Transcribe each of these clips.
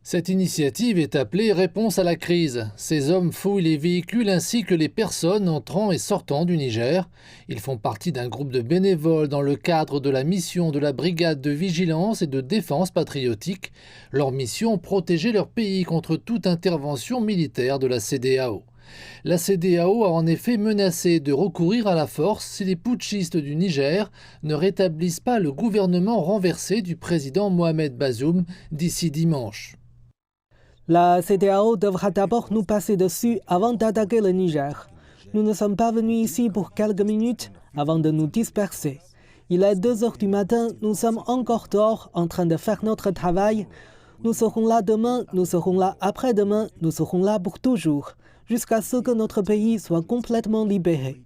Cette initiative est appelée Réponse à la crise. Ces hommes fouillent les véhicules ainsi que les personnes entrant et sortant du Niger. Ils font partie d'un groupe de bénévoles dans le cadre de la mission de la Brigade de vigilance et de défense patriotique. Leur mission, protéger leur pays contre toute intervention militaire de la CEDEAO. La CEDEAO a en effet menacé de recourir à la force si les putschistes du Niger ne rétablissent pas le gouvernement renversé du président Mohamed Bazoum d'ici dimanche. La CEDEAO devra d'abord nous passer dessus avant d'attaquer le Niger. Nous ne sommes pas venus ici pour quelques minutes avant de nous disperser. Il est 2 heures du matin, nous sommes encore dehors en train de faire notre travail. Nous serons là demain, nous serons là après-demain, nous serons là pour toujours, jusqu'à ce que notre pays soit complètement libéré.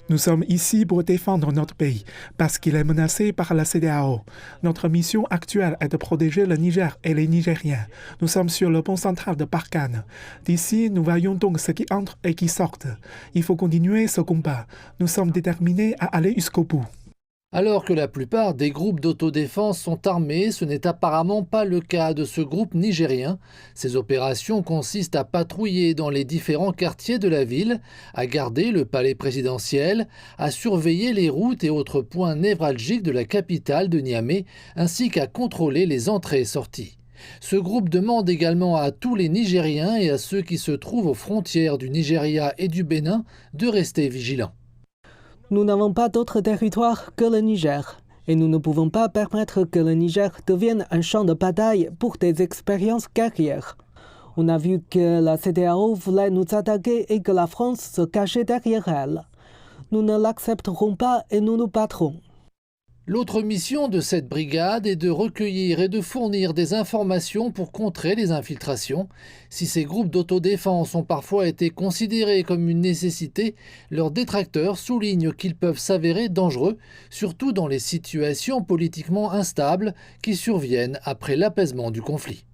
Nous sommes ici pour défendre notre pays, parce qu'il est menacé par la CEDEAO. Notre mission actuelle est de protéger le Niger et les Nigériens. Nous sommes sur le pont central de Barkhane. D'ici, nous voyons donc ceux qui entrent et qui sortent. Il faut continuer ce combat. Nous sommes déterminés à aller jusqu'au bout. Alors que la plupart des groupes d'autodéfense sont armés, ce n'est apparemment pas le cas de ce groupe nigérien. Ces opérations consistent à patrouiller dans les différents quartiers de la ville, à garder le palais présidentiel, à surveiller les routes et autres points névralgiques de la capitale de Niamey, ainsi qu'à contrôler les entrées et sorties. Ce groupe demande également à tous les Nigériens et à ceux qui se trouvent aux frontières du Nigeria et du Bénin de rester vigilants. Nous n'avons pas d'autre territoire que le Niger, et nous ne pouvons pas permettre que le Niger devienne un champ de bataille pour des expériences guerrières. On a vu que la CEDEAO voulait nous attaquer et que la France se cachait derrière elle. Nous ne l'accepterons pas et nous nous battrons. L'autre mission de cette brigade est de recueillir et de fournir des informations pour contrer les infiltrations. Si ces groupes d'autodéfense ont parfois été considérés comme une nécessité, leurs détracteurs soulignent qu'ils peuvent s'avérer dangereux, surtout dans les situations politiquement instables qui surviennent après l'apaisement du conflit.